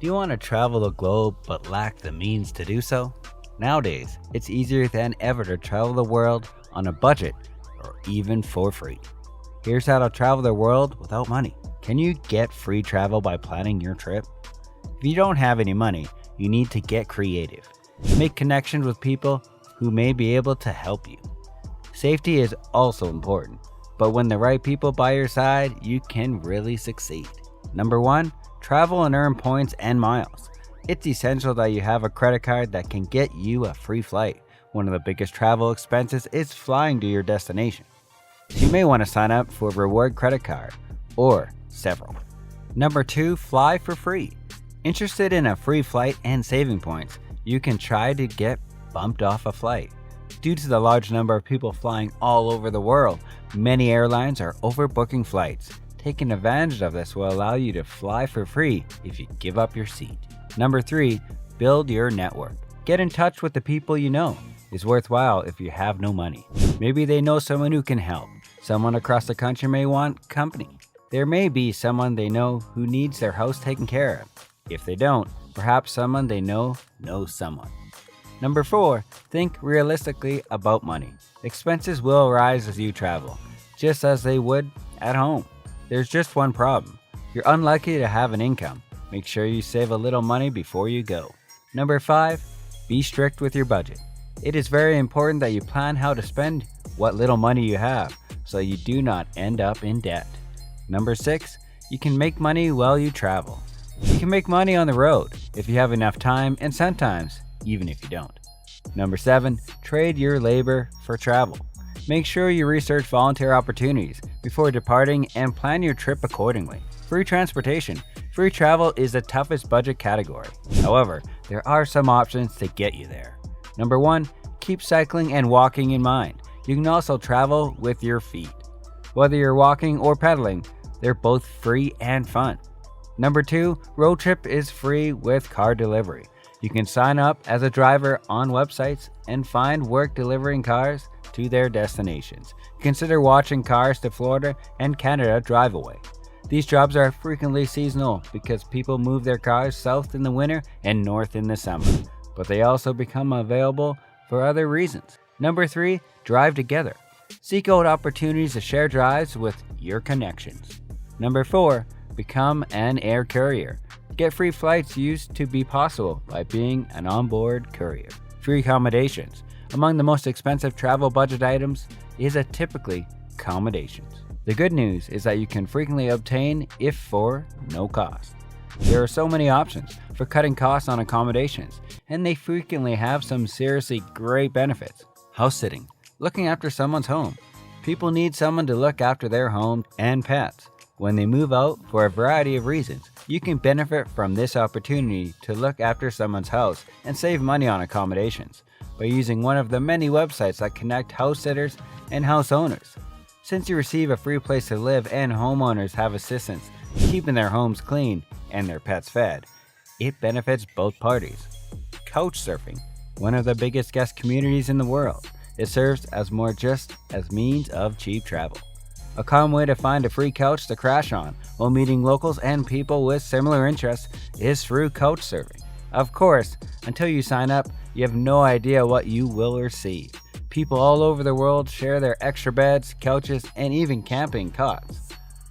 Do you want to travel the globe but lack the means to do so? Nowadays, it's easier than ever to travel the world on a budget or even for free. Here's how to travel the world without money. Can you get free travel by planning your trip? If you don't have any money, you need to get creative. Make connections with people who may be able to help you. Safety is also important, but when the right people by your side, you can really succeed. Number 1, travel and earn points and miles. It's essential that you have a credit card that can get you a free flight. One of the biggest travel expenses is flying to your destination. You may want to sign up for a reward credit card or several. Number 2, fly for free. Interested in a free flight and saving points, you can try to get bumped off a flight. Due to the large number of people flying all over the world, many airlines are overbooking flights. Taking advantage of this will allow you to fly for free if you give up your seat. Number 3, build your network. Get in touch with the people you know. It's worthwhile if you have no money. Maybe they know someone who can help. Someone across the country may want company. There may be someone they know who needs their house taken care of. If they don't, perhaps someone they know knows someone. Number 4, think realistically about money. Expenses will rise as you travel, just as they would at home. There's just one problem. You're unlikely to have an income. Make sure you save a little money before you go. Number 5, be strict with your budget. It is very important that you plan how to spend what little money you have so you do not end up in debt. Number 6, you can make money while you travel. You can make money on the road if you have enough time, and sometimes even if you don't. Number 7, trade your labor for travel. Make sure you research volunteer opportunities before departing and plan your trip accordingly. Free transportation. Free travel is the toughest budget category. However, there are some options to get you there. Number 1, keep cycling and walking in mind. You can also travel with your feet. Whether you're walking or pedaling, they're both free and fun. Number 2, road trip is free with car delivery. You can sign up as a driver on websites and find work delivering cars to their destinations. Consider watching cars to Florida and Canada drive away. These jobs are frequently seasonal because people move their cars south in the winter and north in the summer, but they also become available for other reasons. Number 3, drive together. Seek out opportunities to share drives with your connections. Number 4, become an air courier. Get free flights used to be possible by being an onboard courier. Free accommodations. Among the most expensive travel budget items is typically accommodations. The good news is that you can frequently obtain if for no cost. There are so many options for cutting costs on accommodations, and they frequently have some seriously great benefits. House sitting. Looking after someone's home. People need someone to look after their home and pets. When they move out for a variety of reasons, you can benefit from this opportunity to look after someone's house and save money on accommodations by using one of the many websites that connect house sitters and house owners. Since you receive a free place to live and homeowners have assistance keeping their homes clean and their pets fed, it benefits both parties. Couchsurfing, one of the biggest guest communities in the world, it serves as more just as means of cheap travel. A common way to find a free couch to crash on while meeting locals and people with similar interests is through couchsurfing. Of course, until you sign up, you have no idea what you will receive. People all over the world share their extra beds, couches, and even camping cots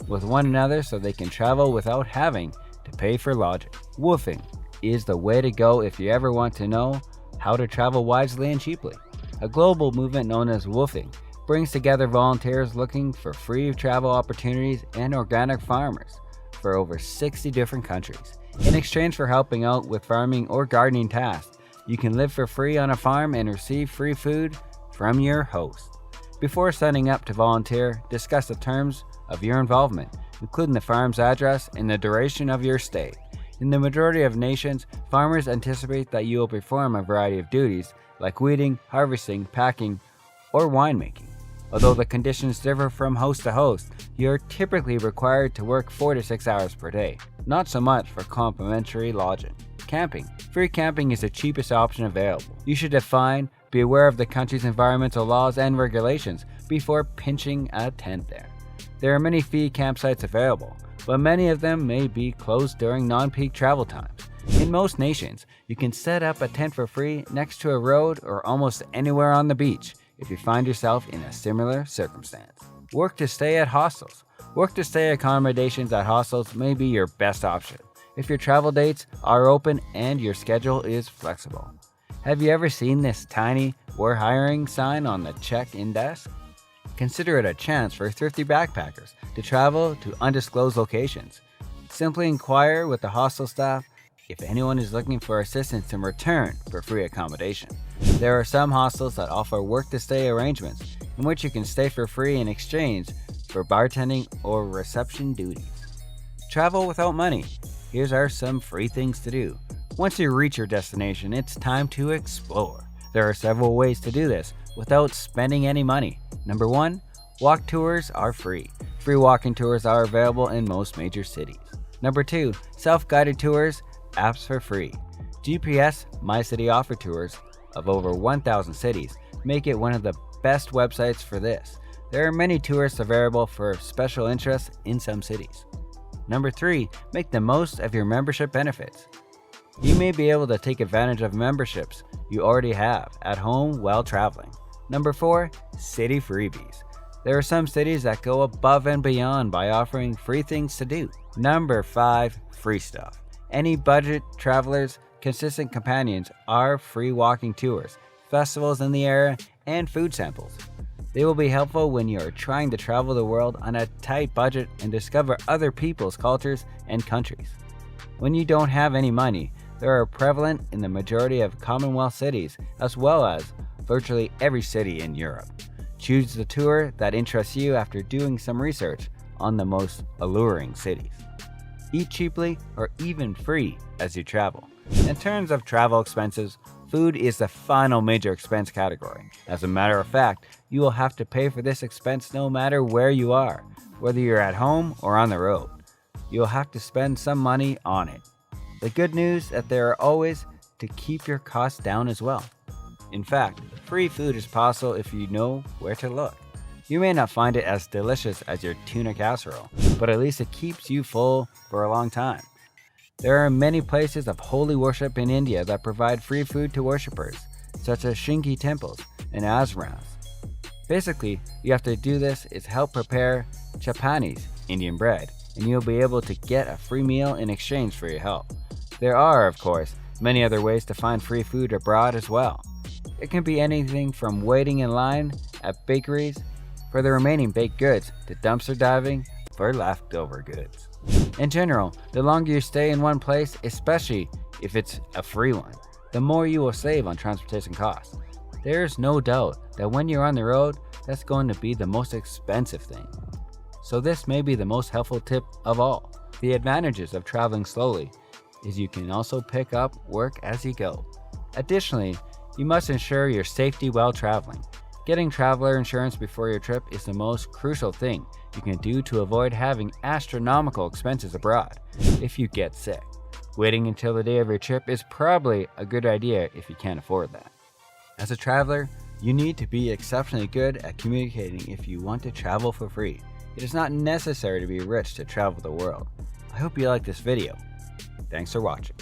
with one another so they can travel without having to pay for lodging. Woofing is the way to go if you ever want to know how to travel wisely and cheaply. A global movement known as woofing brings together volunteers looking for free travel opportunities and organic farmers for over 60 different countries. In exchange for helping out with farming or gardening tasks, you can live for free on a farm and receive free food from your host. Before signing up to volunteer, discuss the terms of your involvement, including the farm's address and the duration of your stay. In the majority of nations, farmers anticipate that you will perform a variety of duties like weeding, harvesting, packing, or winemaking. Although the conditions differ from host to host, you are typically required to work 4 to 6 hours per day. Not so much for complimentary lodging. Camping. Free camping is the cheapest option available. You should be aware of the country's environmental laws and regulations before pitching a tent there. There are many fee campsites available, but many of them may be closed during non-peak travel times. In most nations, you can set up a tent for free next to a road or almost anywhere on the beach if you find yourself in a similar circumstance. Work to stay at hostels. Work to stay accommodations at hostels may be your best option if your travel dates are open and your schedule is flexible. Have you ever seen this tiny "We're hiring" sign on the check-in desk? Consider it a chance for thrifty backpackers to travel to undisclosed locations. Simply inquire with the hostel staff if anyone is looking for assistance in return for free accommodation. There are some hostels that offer work-to-stay arrangements in which you can stay for free in exchange for bartending or reception duties. Travel without money. Here are some free things to do. Once you reach your destination, it's time to explore. There are several ways to do this without spending any money. Number 1, walk tours are free. Free walking tours are available in most major cities. Number 2, self-guided tours, apps for free. GPS My City offer tours of over 1,000 cities, make it one of the best websites for this. There are many tours available for special interests in some cities. Number 3, make the most of your membership benefits. You may be able to take advantage of memberships you already have at home while traveling. Number 4, city freebies. There are some cities that go above and beyond by offering free things to do. Number 5, free stuff. Any budget travelers, consistent companions are free walking tours, festivals in the area, and food samples. They will be helpful when you are trying to travel the world on a tight budget and discover other people's cultures and countries. When you don't have any money, they are prevalent in the majority of Commonwealth cities as well as virtually every city in Europe. Choose the tour that interests you after doing some research on the most alluring cities. Eat cheaply or even free as you travel. In terms of travel expenses, food is the final major expense category. As a matter of fact, you will have to pay for this expense no matter where you are, whether you're at home or on the road. You'll have to spend some money on it. The good news is that there are always to keep your costs down as well. In fact, free food is possible if you know where to look. You may not find it as delicious as your tuna casserole, but at least it keeps you full for a long time. There are many places of holy worship in India that provide free food to worshippers, such as Shinki temples and ashrams. Basically, you have to do this is help prepare chapanis, Indian bread, and you'll be able to get a free meal in exchange for your help. There are, of course, many other ways to find free food abroad as well. It can be anything from waiting in line at bakeries for the remaining baked goods to dumpster diving for leftover goods. In general, the longer you stay in one place, especially if it's a free one, the more you will save on transportation costs. There's no doubt that when you're on the road, that's going to be the most expensive thing. So this may be the most helpful tip of all. The advantages of traveling slowly is you can also pick up work as you go. Additionally, you must ensure your safety while traveling. Getting traveler insurance before your trip is the most crucial thing you can do to avoid having astronomical expenses abroad if you get sick. Waiting until the day of your trip is probably a good idea if you can't afford that. As a traveler, you need to be exceptionally good at communicating if you want to travel for free. It is not necessary to be rich to travel the world. I hope you like this video. Thanks for watching.